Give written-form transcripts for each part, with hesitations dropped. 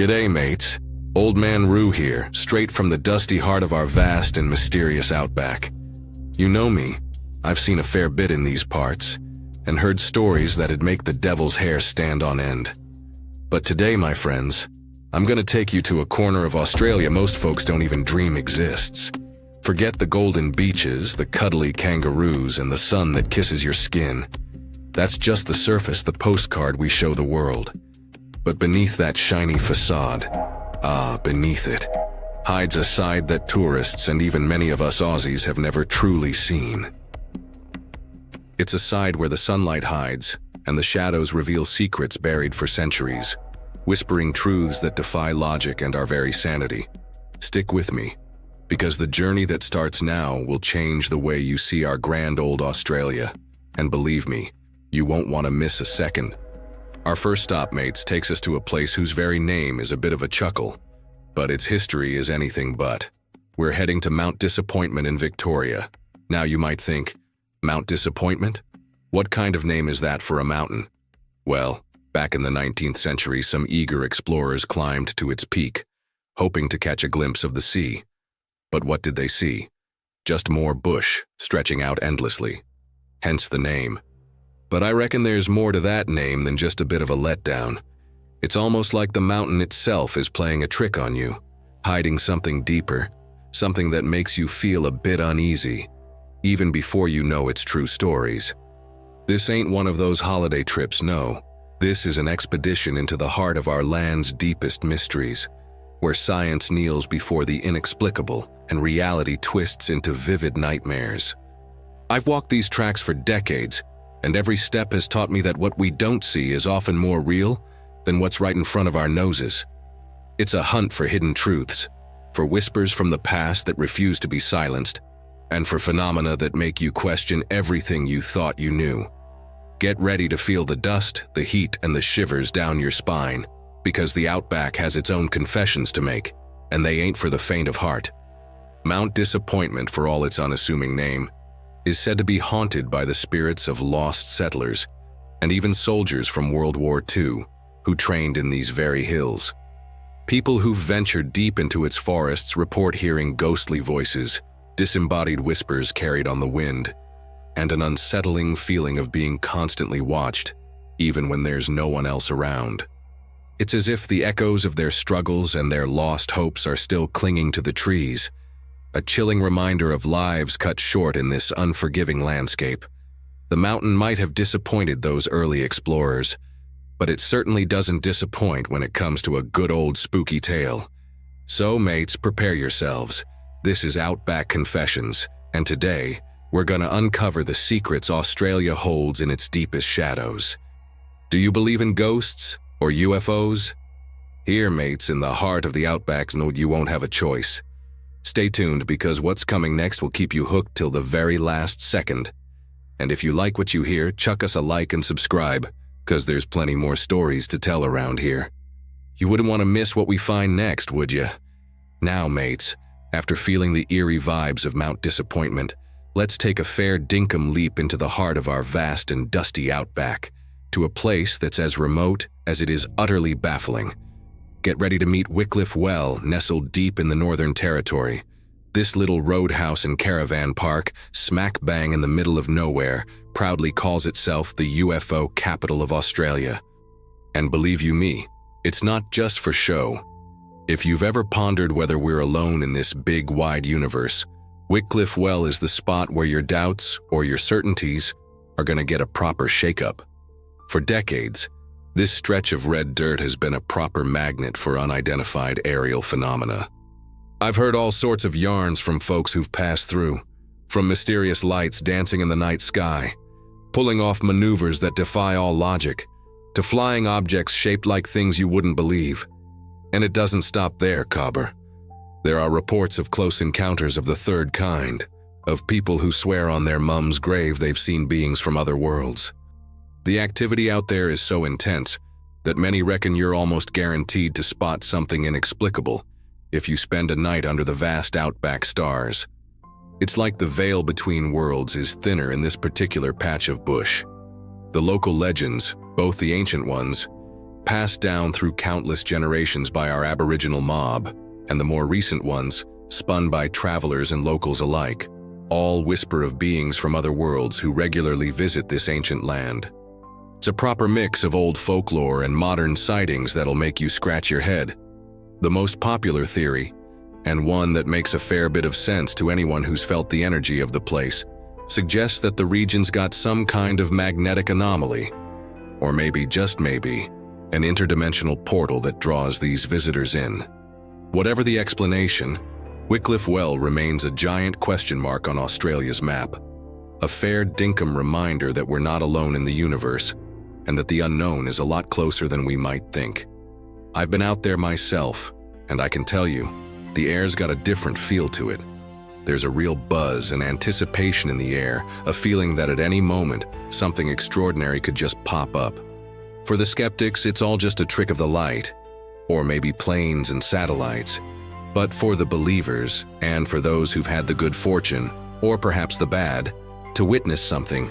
G'day, mates. Old Man Roo here, straight from the dusty heart of our vast and mysterious outback. You know me. I've seen a fair bit in these parts, and heard stories that'd make the devil's hair stand on end. But today, my friends, I'm gonna take you to a corner of Australia most folks don't even dream exists. Forget the golden beaches, the cuddly kangaroos, and the sun that kisses your skin. That's just the surface, the postcard we show the world. But beneath that shiny facade, beneath it, hides a side that tourists and even many of us Aussies have never truly seen. It's a side where the sunlight hides, and the shadows reveal secrets buried for centuries, whispering truths that defy logic and our very sanity. Stick with me, because the journey that starts now will change the way you see our grand old Australia. And believe me, you won't want to miss a second. Our first stop, mates, takes us to a place whose very name is a bit of a chuckle, but its history is anything but. We're heading to Mount Disappointment in Victoria. Now you might think, Mount Disappointment? What kind of name is that for a mountain? Well, back in the 19th century, some eager explorers climbed to its peak, hoping to catch a glimpse of the sea. But what did they see? Just more bush, stretching out endlessly. Hence the name. But I reckon there's more to that name than just a bit of a letdown. It's almost like the mountain itself is playing a trick on you, hiding something deeper, something that makes you feel a bit uneasy, even before you know its true stories. This ain't one of those holiday trips, no. This is an expedition into the heart of our land's deepest mysteries, where science kneels before the inexplicable and reality twists into vivid nightmares. I've walked these tracks for decades, and every step has taught me that what we don't see is often more real than what's right in front of our noses. It's a hunt for hidden truths, for whispers from the past that refuse to be silenced, and for phenomena that make you question everything you thought you knew. Get ready to feel the dust, the heat, and the shivers down your spine, because the Outback has its own confessions to make, and they ain't for the faint of heart. Mount Disappointment, for all its unassuming name, is said to be haunted by the spirits of lost settlers and even soldiers from World War II who trained in these very hills. People who've ventured deep into its forests report hearing ghostly voices, disembodied whispers carried on the wind, and an unsettling feeling of being constantly watched, even when there's no one else around. It's as if the echoes of their struggles and their lost hopes are still clinging to the trees, a chilling reminder of lives cut short in this unforgiving landscape. The mountain might have disappointed those early explorers, but it certainly doesn't disappoint when it comes to a good old spooky tale. So, mates, prepare yourselves. This is Outback Confessions, and today, we're gonna uncover the secrets Australia holds in its deepest shadows. Do you believe in ghosts or UFOs? Here, mates, in the heart of the Outback, you won't have a choice. Stay tuned, because what's coming next will keep you hooked till the very last second. And if you like what you hear, chuck us a like and subscribe, because there's plenty more stories to tell around here. You wouldn't want to miss what we find next, would you? Now, mates, after feeling the eerie vibes of Mount Disappointment, let's take a fair dinkum leap into the heart of our vast and dusty Outback, to a place that's as remote as it is utterly baffling. Get ready to meet Wycliffe Well, nestled deep in the Northern Territory. This little roadhouse and caravan park, smack bang in the middle of nowhere, proudly calls itself the UFO capital of Australia. And believe you me, it's not just for show. If you've ever pondered whether we're alone in this big, wide universe, Wycliffe Well is the spot where your doubts or your certainties are gonna get a proper shakeup. For decades, this stretch of red dirt has been a proper magnet for unidentified aerial phenomena. I've heard all sorts of yarns from folks who've passed through, from mysterious lights dancing in the night sky, pulling off maneuvers that defy all logic, to flying objects shaped like things you wouldn't believe. And it doesn't stop there, Cobber. There are reports of close encounters of the third kind, of people who swear on their mum's grave they've seen beings from other worlds. The activity out there is so intense that many reckon you're almost guaranteed to spot something inexplicable if you spend a night under the vast Outback stars. It's like the veil between worlds is thinner in this particular patch of bush. The local legends, both the ancient ones passed down through countless generations by our Aboriginal mob, and the more recent ones, spun by travelers and locals alike, all whisper of beings from other worlds who regularly visit this ancient land. It's a proper mix of old folklore and modern sightings that'll make you scratch your head. The most popular theory, and one that makes a fair bit of sense to anyone who's felt the energy of the place, suggests that the region's got some kind of magnetic anomaly, or maybe, just maybe, an interdimensional portal that draws these visitors in. Whatever the explanation, Wycliffe Well remains a giant question mark on Australia's map, a fair dinkum reminder that we're not alone in the universe, and that the unknown is a lot closer than we might think. I've been out there myself, and I can tell you, the air's got a different feel to it. There's a real buzz and anticipation in the air, a feeling that at any moment, something extraordinary could just pop up. For the skeptics, it's all just a trick of the light, or maybe planes and satellites. But for the believers, and for those who've had the good fortune, or perhaps the bad, to witness something,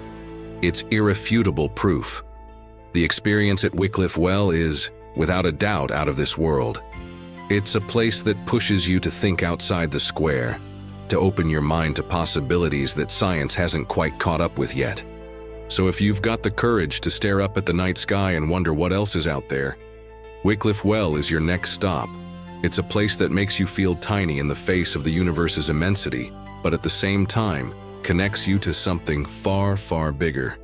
it's irrefutable proof. The experience at Wycliffe Well is, without a doubt, out of this world. It's a place that pushes you to think outside the square, to open your mind to possibilities that science hasn't quite caught up with yet. So if you've got the courage to stare up at the night sky and wonder what else is out there, Wycliffe Well is your next stop. It's a place that makes you feel tiny in the face of the universe's immensity, but at the same time, connects you to something far, far bigger.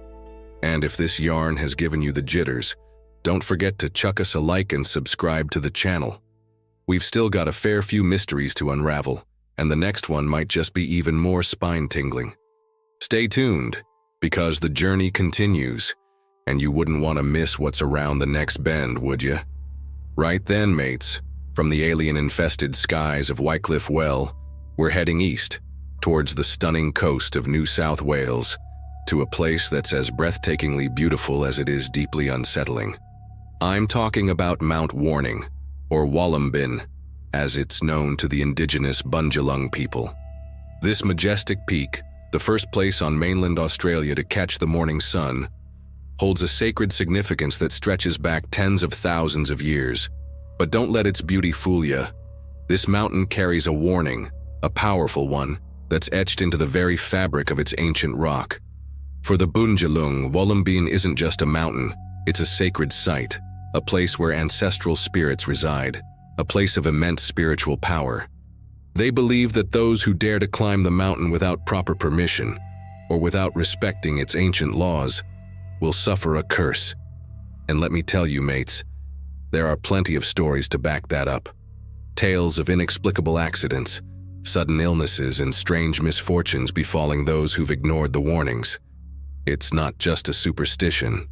And if this yarn has given you the jitters, don't forget to chuck us a like and subscribe to the channel. We've still got a fair few mysteries to unravel, and the next one might just be even more spine-tingling. Stay tuned, because the journey continues, and you wouldn't want to miss what's around the next bend, would you? Right then, mates, from the alien-infested skies of Wycliffe Well, we're heading east, towards the stunning coast of New South Wales, to a place that's as breathtakingly beautiful as it is deeply unsettling. I'm talking about Mount Warning, or Wollongong, as it's known to the Indigenous Bundjalung people. This majestic peak, the first place on mainland Australia to catch the morning sun, holds a sacred significance that stretches back tens of thousands of years. But don't let its beauty fool you. This mountain carries a warning, a powerful one, that's etched into the very fabric of its ancient rock. For the Bundjalung, Wollongong isn't just a mountain, it's a sacred site, a place where ancestral spirits reside, a place of immense spiritual power. They believe that those who dare to climb the mountain without proper permission, or without respecting its ancient laws, will suffer a curse. And let me tell you, mates, there are plenty of stories to back that up. Tales of inexplicable accidents, sudden illnesses, and strange misfortunes befalling those who've ignored the warnings. It's not just a superstition,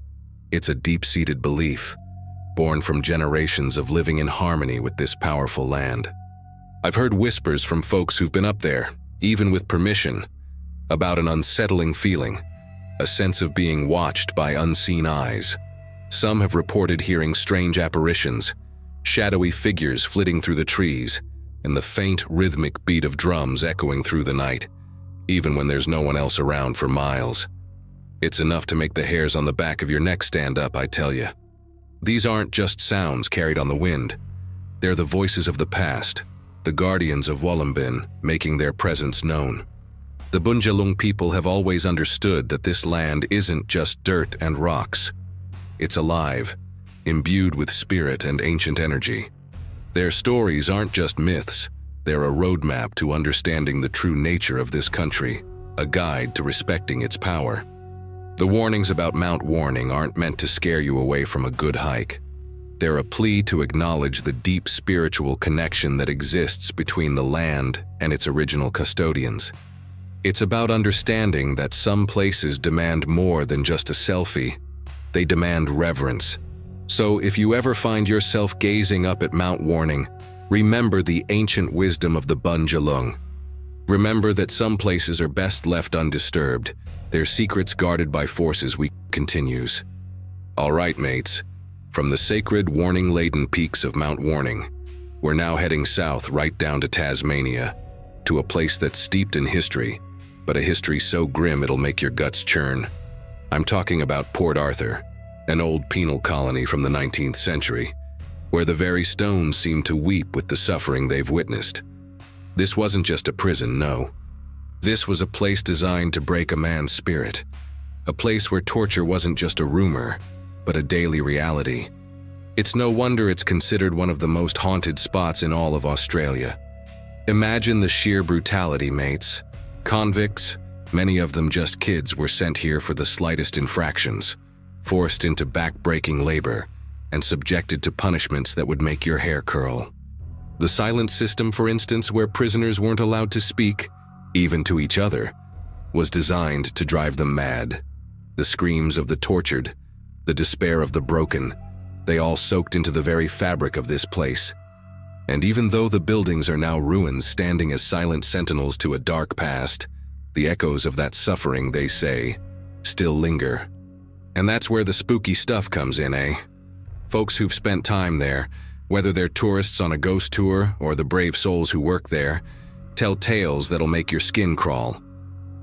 it's a deep-seated belief, born from generations of living in harmony with this powerful land. I've heard whispers from folks who've been up there, even with permission, about an unsettling feeling, a sense of being watched by unseen eyes. Some have reported hearing strange apparitions, shadowy figures flitting through the trees, and the faint rhythmic beat of drums echoing through the night, even when there's no one else around for miles. It's enough to make the hairs on the back of your neck stand up, I tell you. These aren't just sounds carried on the wind. They're the voices of the past, the guardians of Wollongong, making their presence known. The Bundjalung people have always understood that this land isn't just dirt and rocks. It's alive, imbued with spirit and ancient energy. Their stories aren't just myths, they're a roadmap to understanding the true nature of this country, a guide to respecting its power. The warnings about Mount Warning aren't meant to scare you away from a good hike. They're a plea to acknowledge the deep spiritual connection that exists between the land and its original custodians. It's about understanding that some places demand more than just a selfie. They demand reverence. So if you ever find yourself gazing up at Mount Warning, remember the ancient wisdom of the Bundjalung. Remember that some places are best left undisturbed, their secrets guarded by forces we continues. All right, mates, from the sacred warning-laden peaks of Mount Warning, we're now heading south right down to Tasmania, to a place that's steeped in history, but a history so grim it'll make your guts churn. I'm talking about Port Arthur, an old penal colony from the 19th century, where the very stones seem to weep with the suffering they've witnessed. This wasn't just a prison, no. This was a place designed to break a man's spirit, a place where torture wasn't just a rumor, but a daily reality. It's no wonder it's considered one of the most haunted spots in all of Australia. Imagine the sheer brutality, mates. Convicts, many of them just kids, were sent here for the slightest infractions, forced into back-breaking labor, and subjected to punishments that would make your hair curl. The silent system, for instance, where prisoners weren't allowed to speak, even to each other, was designed to drive them mad. The screams of the tortured, the despair of the broken, they all soaked into the very fabric of this place. And even though the buildings are now ruins standing as silent sentinels to a dark past, the echoes of that suffering, they say, still linger. And that's where the spooky stuff comes in, eh? Folks who've spent time there, whether they're tourists on a ghost tour or the brave souls who work there, tell tales that'll make your skin crawl.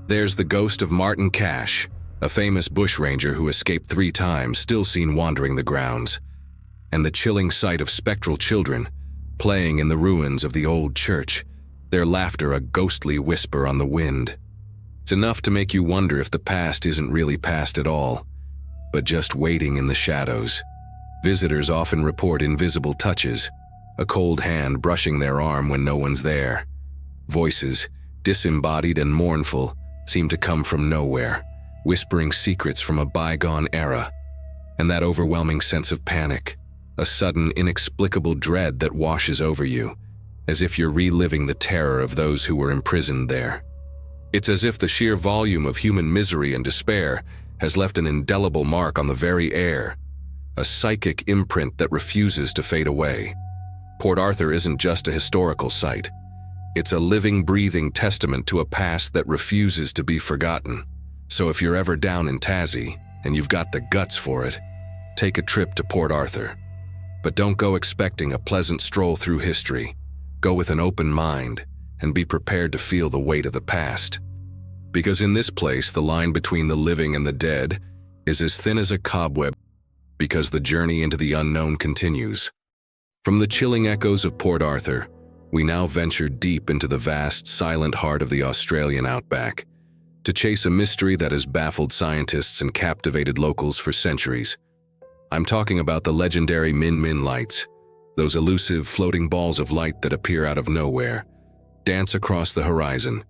There's the ghost of Martin Cash, a famous bushranger who escaped 3 times, still seen wandering the grounds. And the chilling sight of spectral children, playing in the ruins of the old church, their laughter a ghostly whisper on the wind. It's enough to make you wonder if the past isn't really past at all, but just waiting in the shadows. Visitors often report invisible touches, a cold hand brushing their arm when no one's there. Voices, disembodied and mournful, seem to come from nowhere, whispering secrets from a bygone era. And that overwhelming sense of panic, a sudden, inexplicable dread that washes over you, as if you're reliving the terror of those who were imprisoned there. It's as if the sheer volume of human misery and despair has left an indelible mark on the very air, a psychic imprint that refuses to fade away. Port Arthur isn't just a historical site. It's a living, breathing testament to a past that refuses to be forgotten. So if you're ever down in Tassie, and you've got the guts for it, take a trip to Port Arthur. But don't go expecting a pleasant stroll through history. Go with an open mind, and be prepared to feel the weight of the past. Because in this place, the line between the living and the dead is as thin as a cobweb, because the journey into the unknown continues. From the chilling echoes of Port Arthur, we now venture deep into the vast, silent heart of the Australian outback, to chase a mystery that has baffled scientists and captivated locals for centuries. I'm talking about the legendary Min lights, those elusive floating balls of light that appear out of nowhere, dance across the horizon,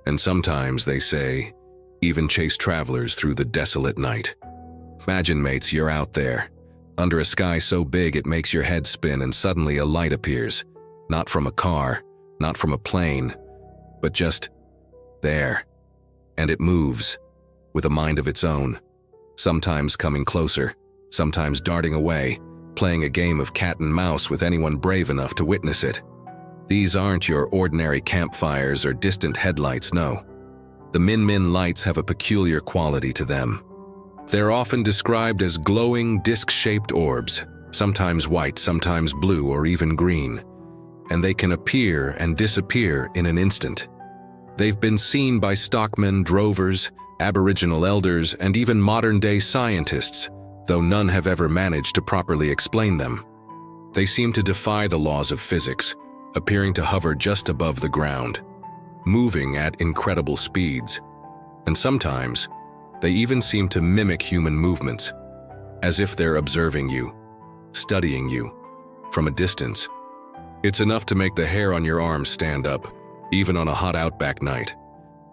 and sometimes, they say, even chase travelers through the desolate night. Imagine, mates, you're out there, under a sky so big it makes your head spin, and suddenly a light appears, not from a car, not from a plane, but just there. And it moves, with a mind of its own, sometimes coming closer, sometimes darting away, playing a game of cat and mouse with anyone brave enough to witness it. These aren't your ordinary campfires or distant headlights, no. The Min lights have a peculiar quality to them. They're often described as glowing, disc-shaped orbs, sometimes white, sometimes blue, or even green. And they can appear and disappear in an instant. They've been seen by stockmen, drovers, Aboriginal elders, and even modern-day scientists, though none have ever managed to properly explain them. They seem to defy the laws of physics, appearing to hover just above the ground, moving at incredible speeds. And sometimes, they even seem to mimic human movements, as if they're observing you, studying you, from a distance. It's enough to make the hair on your arms stand up, even on a hot outback night.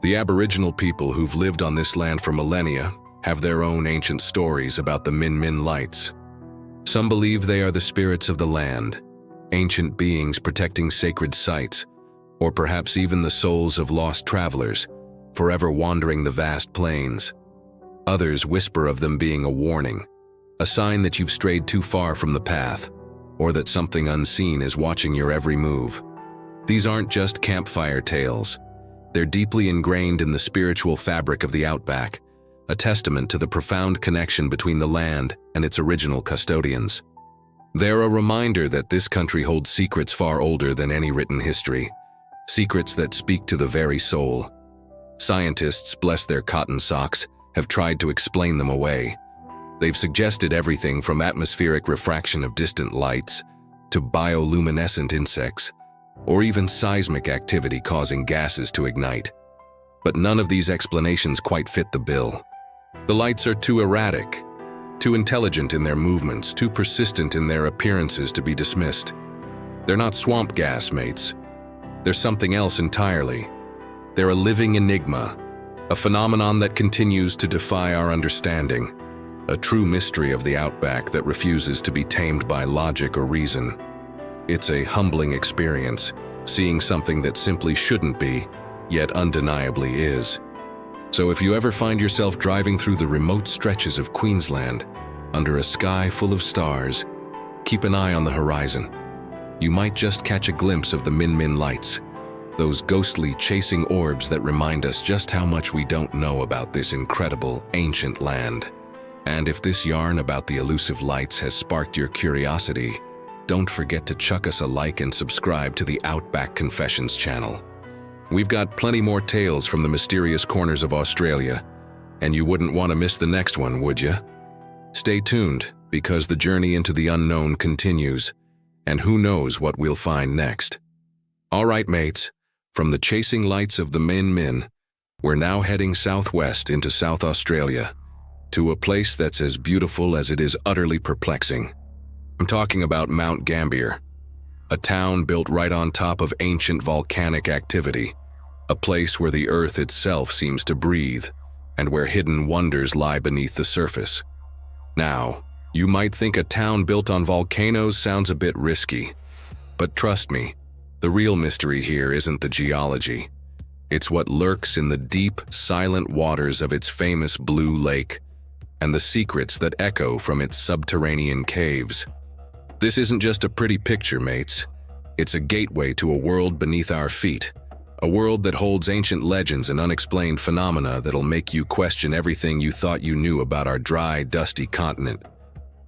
The Aboriginal people who've lived on this land for millennia have their own ancient stories about the Min lights. Some believe they are the spirits of the land, ancient beings protecting sacred sites, or perhaps even the souls of lost travelers, forever wandering the vast plains. Others whisper of them being a warning, a sign that you've strayed too far from the path, or that something unseen is watching your every move. These aren't just campfire tales. They're deeply ingrained in the spiritual fabric of the outback, a testament to the profound connection between the land and its original custodians. They're a reminder that this country holds secrets far older than any written history, secrets that speak to the very soul. Scientists, bless their cotton socks, have tried to explain them away, They've suggested everything from atmospheric refraction of distant lights to bioluminescent insects, or even seismic activity causing gases to ignite. But none of these explanations quite fit the bill. The lights are too erratic, too intelligent in their movements, too persistent in their appearances to be dismissed. They're not swamp gas, mates. They're something else entirely. They're a living enigma, a phenomenon that continues to defy our understanding, a true mystery of the Outback that refuses to be tamed by logic or reason. It's a humbling experience, seeing something that simply shouldn't be, yet undeniably is. So if you ever find yourself driving through the remote stretches of Queensland, under a sky full of stars, keep an eye on the horizon. You might just catch a glimpse of the Min Min lights, those ghostly chasing orbs that remind us just how much we don't know about this incredible, ancient land. And if this yarn about the elusive lights has sparked your curiosity, don't forget to chuck us a like and subscribe to the Outback Confessions channel. We've got plenty more tales from the mysterious corners of Australia, and you wouldn't want to miss the next one, would you? Stay tuned, because the journey into the unknown continues, and who knows what we'll find next. All right, mates, from the chasing lights of the Min Min, we're now heading southwest into South Australia, to a place that's as beautiful as it is utterly perplexing. I'm talking about Mount Gambier, a town built right on top of ancient volcanic activity, a place where the earth itself seems to breathe, and where hidden wonders lie beneath the surface. Now, you might think a town built on volcanoes sounds a bit risky, but trust me, the real mystery here isn't the geology. It's what lurks in the deep, silent waters of its famous Blue Lake, and the secrets that echo from its subterranean caves. This isn't just a pretty picture, mates. It's a gateway to a world beneath our feet, a world that holds ancient legends and unexplained phenomena that'll make you question everything you thought you knew about our dry, dusty continent.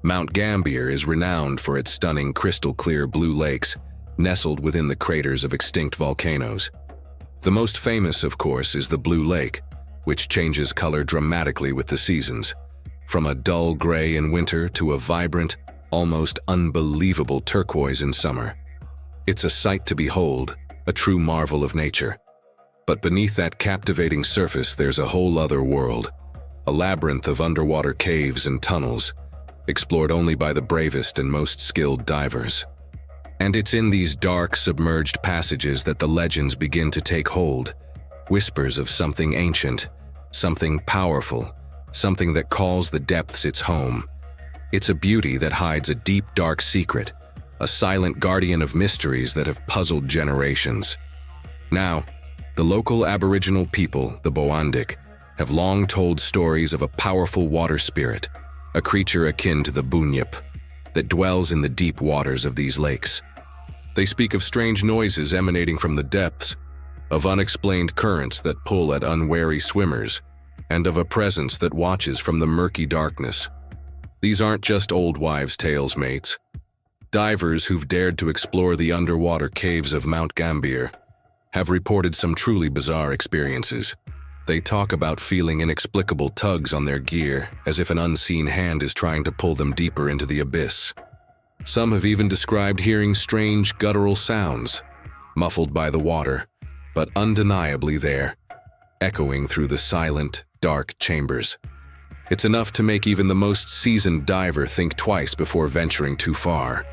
Mount Gambier is renowned for its stunning crystal-clear blue lakes, nestled within the craters of extinct volcanoes. The most famous, of course, is the Blue Lake, which changes color dramatically with the seasons, from a dull gray in winter to a vibrant, almost unbelievable turquoise in summer. It's a sight to behold, a true marvel of nature. But beneath that captivating surface, there's a whole other world, a labyrinth of underwater caves and tunnels, explored only by the bravest and most skilled divers. And it's in these dark, submerged passages that the legends begin to take hold, whispers of something ancient, something powerful, something that calls the depths its home. It's a beauty that hides a deep, dark secret, a silent guardian of mysteries that have puzzled generations. Now, the local Aboriginal people, the Boandik, have long told stories of a powerful water spirit, a creature akin to the bunyip, that dwells in the deep waters of these lakes. They speak of strange noises emanating from the depths, of unexplained currents that pull at unwary swimmers, and of a presence that watches from the murky darkness. These aren't just old wives' tales, mates. Divers who've dared to explore the underwater caves of Mount Gambier have reported some truly bizarre experiences. They talk about feeling inexplicable tugs on their gear, as if an unseen hand is trying to pull them deeper into the abyss. Some have even described hearing strange guttural sounds, muffled by the water, but undeniably there, echoing through the silent, dark chambers. It's enough to make even the most seasoned diver think twice before venturing too far.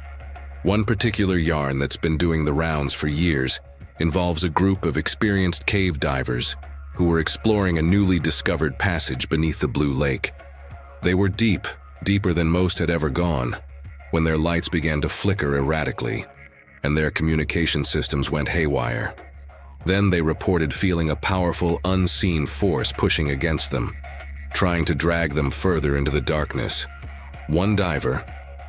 One particular yarn that's been doing the rounds for years involves a group of experienced cave divers who were exploring a newly discovered passage beneath the Blue Lake. They were deep, deeper than most had ever gone, when their lights began to flicker erratically, and their communication systems went haywire. Then they reported feeling a powerful, unseen force pushing against them, trying to drag them further into the darkness. One diver,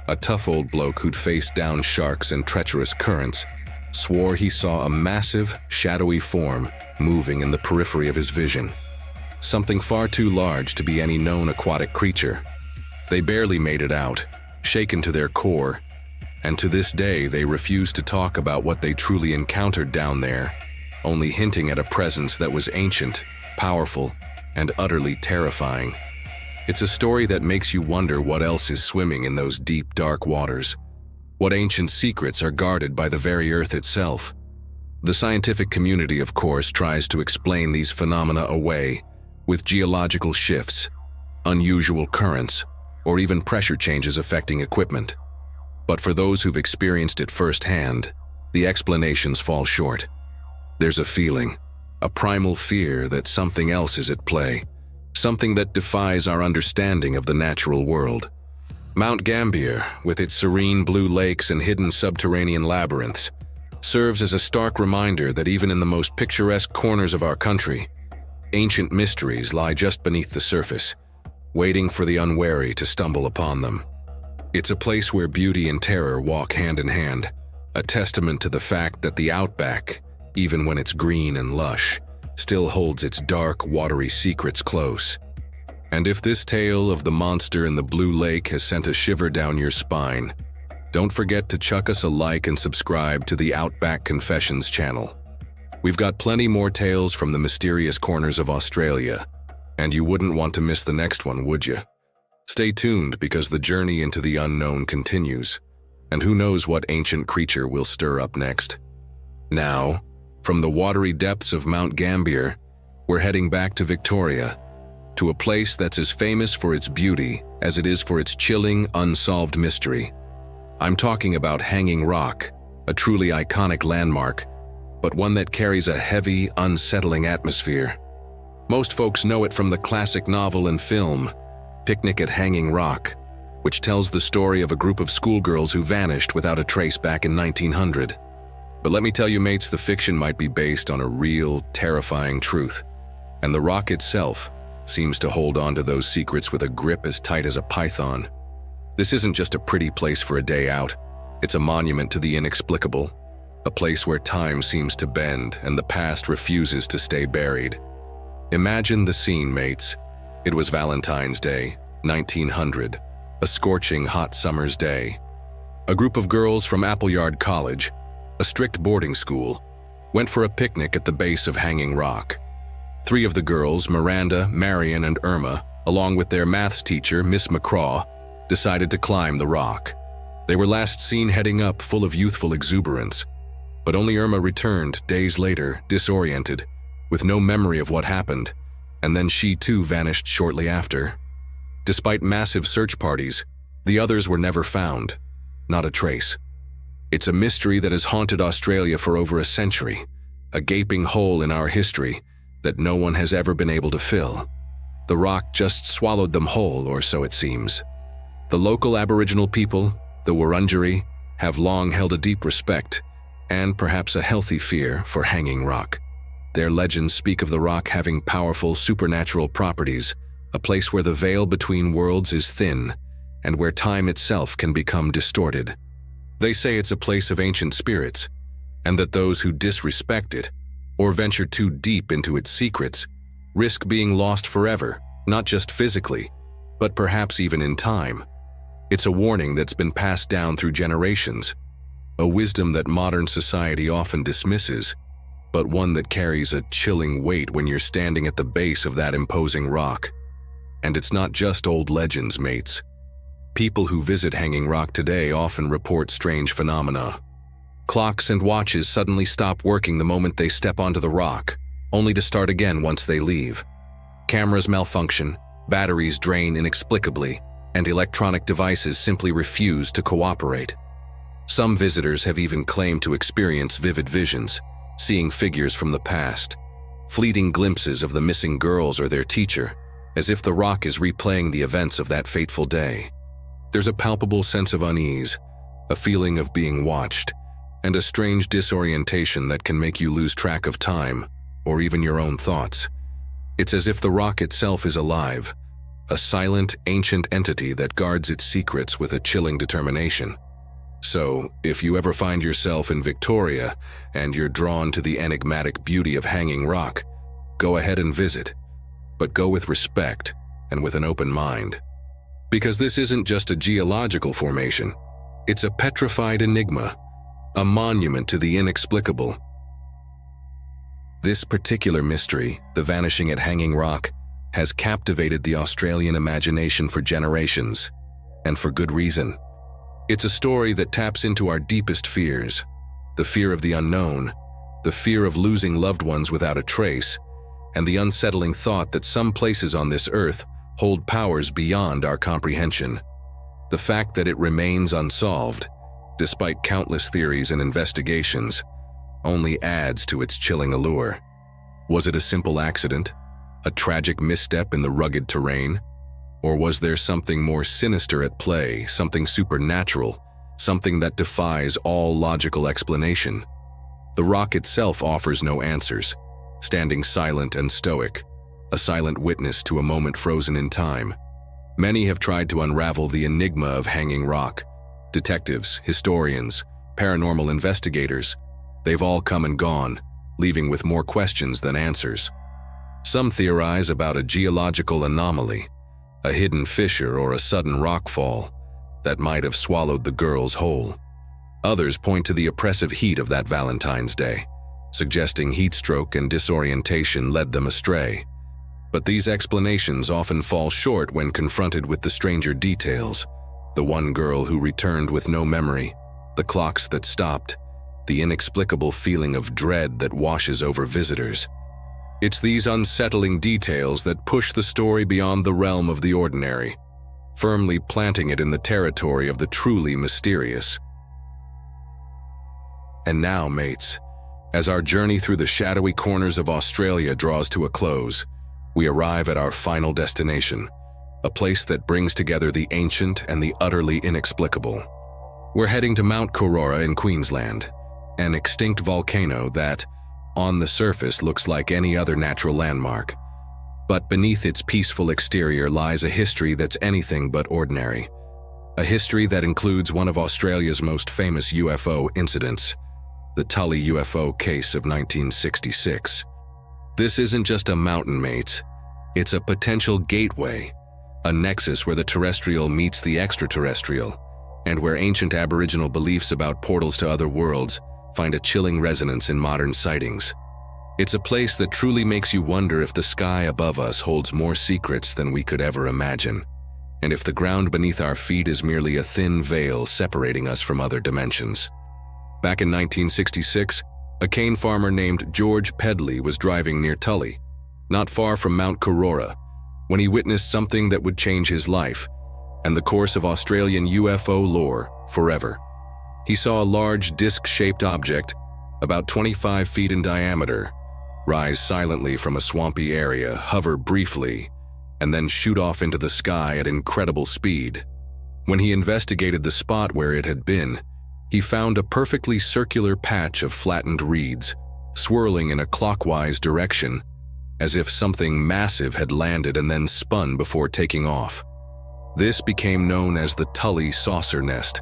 a tough old bloke who'd faced down sharks and treacherous currents, swore he saw a massive, shadowy form moving in the periphery of his vision. Something far too large to be any known aquatic creature. They barely made it out, shaken to their core, and to this day they refuse to talk about what they truly encountered down there, only hinting at a presence that was ancient, powerful, and utterly terrifying. It's a story that makes you wonder what else is swimming in those deep, dark waters. What ancient secrets are guarded by the very earth itself? The scientific community, of course, tries to explain these phenomena away with geological shifts, unusual currents, or even pressure changes affecting equipment. But for those who've experienced it firsthand, the explanations fall short. There's a feeling, a primal fear that something else is at play, something that defies our understanding of the natural world. Mount Gambier, with its serene blue lakes and hidden subterranean labyrinths, serves as a stark reminder that even in the most picturesque corners of our country, ancient mysteries lie just beneath the surface, waiting for the unwary to stumble upon them. It's a place where beauty and terror walk hand in hand, a testament to the fact that the Outback, even when it's green and lush, still holds its dark, watery secrets close. And if this tale of the monster in the blue lake has sent a shiver down your spine, don't forget to chuck us a like and subscribe to the Outback Confessions channel. We've got plenty more tales from the mysterious corners of Australia, and you wouldn't want to miss the next one, would you? Stay tuned because the journey into the unknown continues, and who knows what ancient creature will stir up next. Now, from the watery depths of Mount Gambier, we're heading back to Victoria, to a place that's as famous for its beauty as it is for its chilling, unsolved mystery. I'm talking about Hanging Rock, a truly iconic landmark, but one that carries a heavy, unsettling atmosphere. Most folks know it from the classic novel and film, Picnic at Hanging Rock, which tells the story of a group of schoolgirls who vanished without a trace back in 1900. But let me tell you, mates, the fiction might be based on a real, terrifying truth, and the rock itself seems to hold on to those secrets with a grip as tight as a python. This isn't just a pretty place for a day out, it's a monument to the inexplicable, a place where time seems to bend and the past refuses to stay buried. Imagine the scene, mates. It was Valentine's Day, 1900, a scorching hot summer's day. A group of girls from Appleyard College, a strict boarding school, went for a picnic at the base of Hanging Rock. 3 of the girls, Miranda, Marion, and Irma, along with their maths teacher, Miss McCraw, decided to climb the rock. They were last seen heading up, full of youthful exuberance. But only Irma returned days later, disoriented, with no memory of what happened, and then she too vanished shortly after. Despite massive search parties, the others were never found, not a trace. It's a mystery that has haunted Australia for over a century, a gaping hole in our history that no one has ever been able to fill. The rock just swallowed them whole, or so it seems. The local Aboriginal people, the Wurundjeri, have long held a deep respect, and perhaps a healthy fear, for Hanging Rock. Their legends speak of the rock having powerful supernatural properties, a place where the veil between worlds is thin, and where time itself can become distorted. They say it's a place of ancient spirits, and that those who disrespect it, or venture too deep into its secrets, risk being lost forever, not just physically, but perhaps even in time. It's a warning that's been passed down through generations, a wisdom that modern society often dismisses, but one that carries a chilling weight when you're standing at the base of that imposing rock. And it's not just old legends, mates. People who visit Hanging Rock today often report strange phenomena. Clocks and watches suddenly stop working the moment they step onto the rock, only to start again once they leave. Cameras malfunction, batteries drain inexplicably, and electronic devices simply refuse to cooperate. Some visitors have even claimed to experience vivid visions, seeing figures from the past, fleeting glimpses of the missing girls or their teacher, as if the rock is replaying the events of that fateful day. There's a palpable sense of unease, a feeling of being watched, and a strange disorientation that can make you lose track of time, or even your own thoughts. It's as if the rock itself is alive, a silent, ancient entity that guards its secrets with a chilling determination. So, if you ever find yourself in Victoria and you're drawn to the enigmatic beauty of Hanging Rock, go ahead and visit, but go with respect and with an open mind. Because this isn't just a geological formation, it's a petrified enigma, a monument to the inexplicable. This particular mystery, the vanishing at Hanging Rock, has captivated the Australian imagination for generations, and for good reason. It's a story that taps into our deepest fears, the fear of the unknown, the fear of losing loved ones without a trace, and the unsettling thought that some places on this earth hold powers beyond our comprehension. The fact that it remains unsolved, despite countless theories and investigations, only adds to its chilling allure. Was it a simple accident? A tragic misstep in the rugged terrain? Or was there something more sinister at play, something supernatural, something that defies all logical explanation? The rock itself offers no answers, standing silent and stoic, a silent witness to a moment frozen in time. Many have tried to unravel the enigma of Hanging Rock. Detectives, historians, paranormal investigators, they've all come and gone, leaving with more questions than answers. Some theorize about a geological anomaly, a hidden fissure or a sudden rockfall that might have swallowed the girls whole. Others point to the oppressive heat of that Valentine's Day, suggesting heatstroke and disorientation led them astray. But these explanations often fall short when confronted with the stranger details: the one girl who returned with no memory, the clocks that stopped, the inexplicable feeling of dread that washes over visitors. It's these unsettling details that push the story beyond the realm of the ordinary, firmly planting it in the territory of the truly mysterious. And now, mates, as our journey through the shadowy corners of Australia draws to a close, we arrive at our final destination, a place that brings together the ancient and the utterly inexplicable. We're heading to Mount Korora in Queensland, an extinct volcano that, on the surface, looks like any other natural landmark. But beneath its peaceful exterior lies a history that's anything but ordinary. A history that includes one of Australia's most famous UFO incidents, the Tully UFO case of 1966. This isn't just a mountain, mates. It's a potential gateway, a nexus where the terrestrial meets the extraterrestrial, and where ancient Aboriginal beliefs about portals to other worlds find a chilling resonance in modern sightings. It's a place that truly makes you wonder if the sky above us holds more secrets than we could ever imagine, and if the ground beneath our feet is merely a thin veil separating us from other dimensions. Back in 1966, a cane farmer named George Pedley was driving near Tully, not far from Mount Korora, when he witnessed something that would change his life and the course of Australian UFO lore forever. He saw a large disc-shaped object, about 25 feet in diameter, rise silently from a swampy area, hover briefly, and then shoot off into the sky at incredible speed. When he investigated the spot where it had been, he found a perfectly circular patch of flattened reeds, swirling in a clockwise direction, as if something massive had landed and then spun before taking off. This became known as the Tully saucer nest,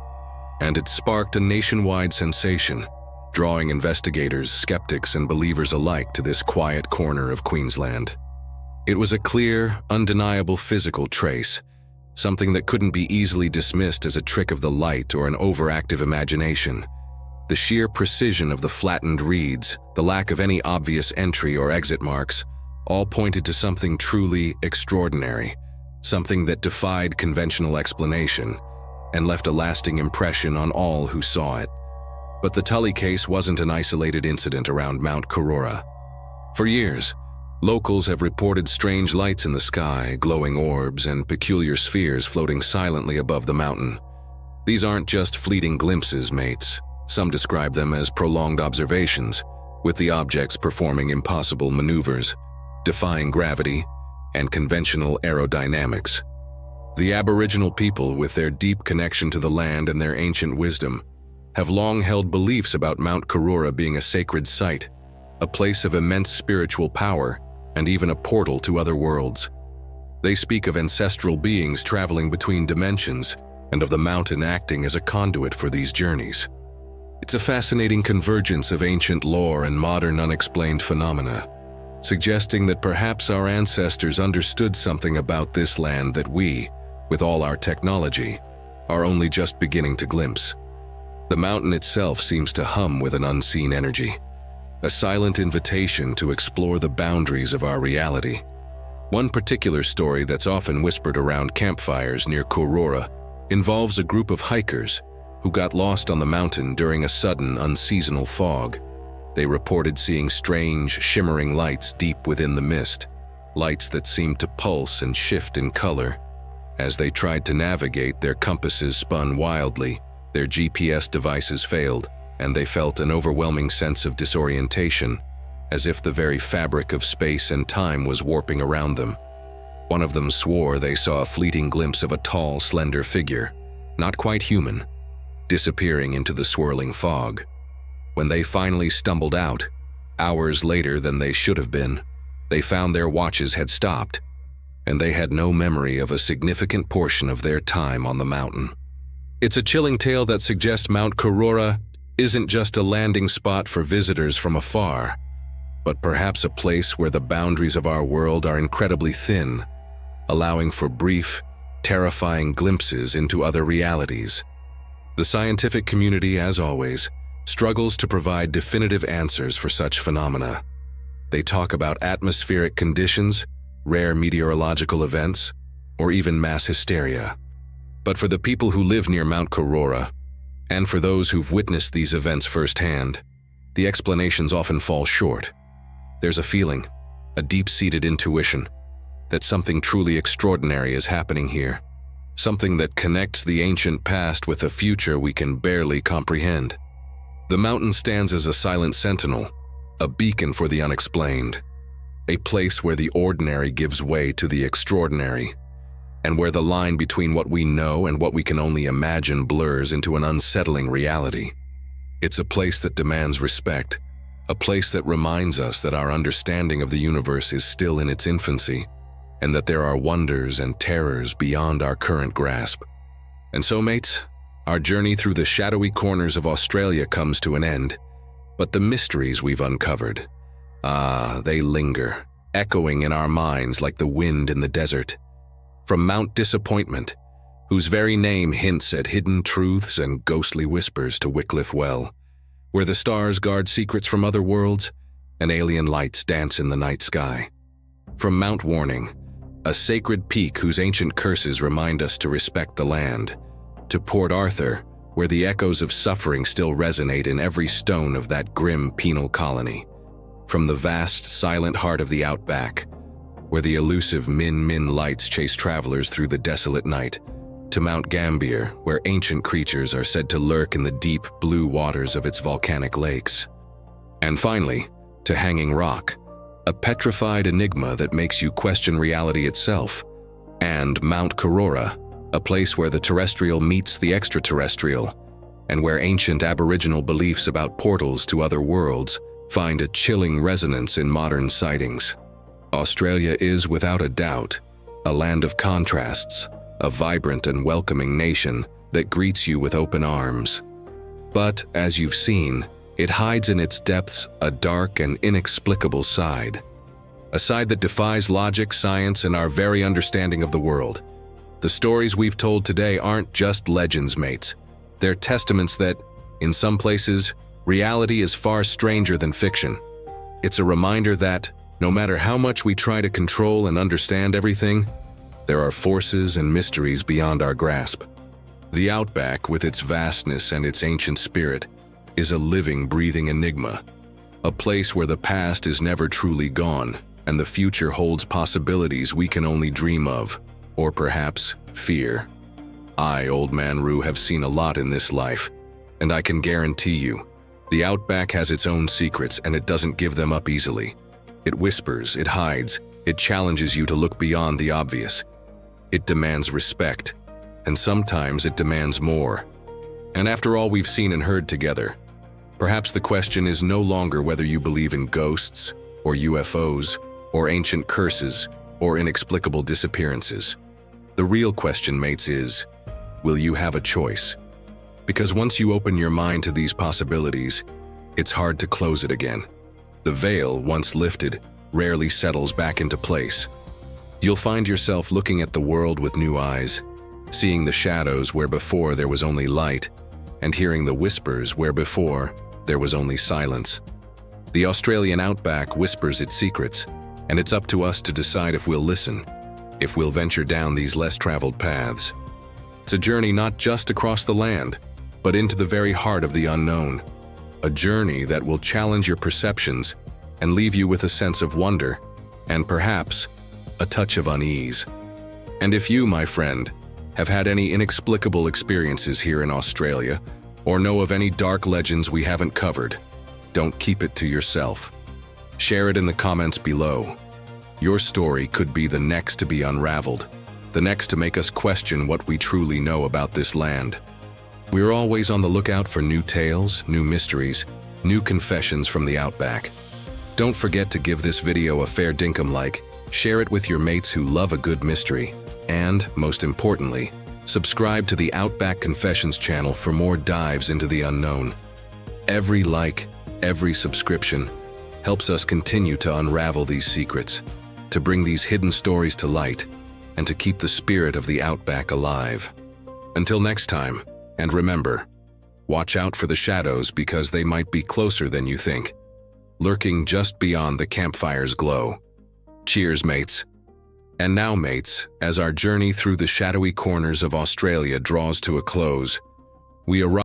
and it sparked a nationwide sensation, drawing investigators, skeptics, and believers alike to this quiet corner of Queensland. It was a clear, undeniable physical trace, something that couldn't be easily dismissed as a trick of the light or an overactive imagination. The sheer precision of the flattened reeds, the lack of any obvious entry or exit marks, all pointed to something truly extraordinary, something that defied conventional explanation and left a lasting impression on all who saw it. But the Tully case wasn't an isolated incident around Mount Korora. For years, locals have reported strange lights in the sky, glowing orbs, and peculiar spheres floating silently above the mountain. These aren't just fleeting glimpses, mates. Some describe them as prolonged observations, with the objects performing impossible maneuvers, defying gravity and conventional aerodynamics. The Aboriginal people, with their deep connection to the land and their ancient wisdom, have long held beliefs about Mount Korora being a sacred site, a place of immense spiritual power, and even a portal to other worlds. They speak of ancestral beings traveling between dimensions, and of the mountain acting as a conduit for these journeys. It's a fascinating convergence of ancient lore and modern unexplained phenomena, suggesting that perhaps our ancestors understood something about this land that we, with all our technology, are only just beginning to glimpse. The mountain itself seems to hum with an unseen energy, a silent invitation to explore the boundaries of our reality. One particular story that's often whispered around campfires near Korora involves a group of hikers who got lost on the mountain during a sudden, unseasonal fog. They reported seeing strange, shimmering lights deep within the mist, lights that seemed to pulse and shift in color. As they tried to navigate, their compasses spun wildly, their GPS devices failed, and they felt an overwhelming sense of disorientation, as if the very fabric of space and time was warping around them. One of them swore they saw a fleeting glimpse of a tall, slender figure, not quite human, disappearing into the swirling fog. When they finally stumbled out, hours later than they should have been, they found their watches had stopped, and they had no memory of a significant portion of their time on the mountain. It's a chilling tale that suggests Mount Korora isn't just a landing spot for visitors from afar, but perhaps a place where the boundaries of our world are incredibly thin, allowing for brief, terrifying glimpses into other realities. The scientific community, as always, struggles to provide definitive answers for such phenomena. They talk about atmospheric conditions, rare meteorological events, or even mass hysteria. But for the people who live near Mount Korora, and for those who've witnessed these events firsthand, the explanations often fall short. There's a feeling, a deep-seated intuition, that something truly extraordinary is happening here, something that connects the ancient past with a future we can barely comprehend. The mountain stands as a silent sentinel, a beacon for the unexplained, a place where the ordinary gives way to the extraordinary, and where the line between what we know and what we can only imagine blurs into an unsettling reality. It's a place that demands respect, a place that reminds us that our understanding of the universe is still in its infancy, and that there are wonders and terrors beyond our current grasp. And so, mates, our journey through the shadowy corners of Australia comes to an end, but the mysteries we've uncovered, they linger, echoing in our minds like the wind in the desert. From Mount Disappointment, whose very name hints at hidden truths and ghostly whispers, to Wycliffe Well, where the stars guard secrets from other worlds and alien lights dance in the night sky. From Mount Warning, a sacred peak whose ancient curses remind us to respect the land, to Port Arthur, where the echoes of suffering still resonate in every stone of that grim penal colony. From the vast, silent heart of the Outback, where the elusive Min lights chase travelers through the desolate night, to Mount Gambier, where ancient creatures are said to lurk in the deep blue waters of its volcanic lakes. And finally, to Hanging Rock, a petrified enigma that makes you question reality itself, and Mount Korora, a place where the terrestrial meets the extraterrestrial, and where ancient Aboriginal beliefs about portals to other worlds find a chilling resonance in modern sightings. Australia is, without a doubt, a land of contrasts, a vibrant and welcoming nation that greets you with open arms. But, as you've seen, it hides in its depths a dark and inexplicable side. A side that defies logic, science, and our very understanding of the world. The stories we've told today aren't just legends, mates. They're testaments that, in some places, reality is far stranger than fiction. It's a reminder that, no matter how much we try to control and understand everything, there are forces and mysteries beyond our grasp. The Outback, with its vastness and its ancient spirit, is a living, breathing enigma, a place where the past is never truly gone, and the future holds possibilities we can only dream of, or perhaps fear. I, Old Man Roo, have seen a lot in this life, and I can guarantee you, the Outback has its own secrets, and it doesn't give them up easily. It whispers, it hides, it challenges you to look beyond the obvious. It demands respect, and sometimes it demands more. And after all we've seen and heard together, perhaps the question is no longer whether you believe in ghosts, or UFOs, or ancient curses, or inexplicable disappearances. The real question, mates, is, will you have a choice? Because once you open your mind to these possibilities, it's hard to close it again. The veil, once lifted, rarely settles back into place. You'll find yourself looking at the world with new eyes, seeing the shadows where before there was only light, and hearing the whispers where before there was only silence. The Australian Outback whispers its secrets, And it's up to us to decide if we'll listen, if we'll venture down these less traveled paths. It's a journey not just across the land, but into the very heart of the unknown. A journey that will challenge your perceptions and leave you with a sense of wonder, and perhaps a touch of unease. And if you, my friend, have had any inexplicable experiences here in Australia, or know of any dark legends we haven't covered, don't keep it to yourself. Share it in the comments below. Your story could be the next to be unraveled, the next to make us question what we truly know about this land. We're always on the lookout for new tales, new mysteries, new confessions from the Outback. Don't forget to give this video a fair dinkum like, share it with your mates who love a good mystery, and, most importantly, subscribe to the Outback Confessions channel for more dives into the unknown. Every like, every subscription helps us continue to unravel these secrets, to bring these hidden stories to light, and to keep the spirit of the Outback alive. Until next time, and remember, watch out for the shadows because they might be closer than you think, lurking just beyond the campfire's glow. Cheers, mates. And now, mates, as our journey through the shadowy corners of Australia draws to a close, we arrive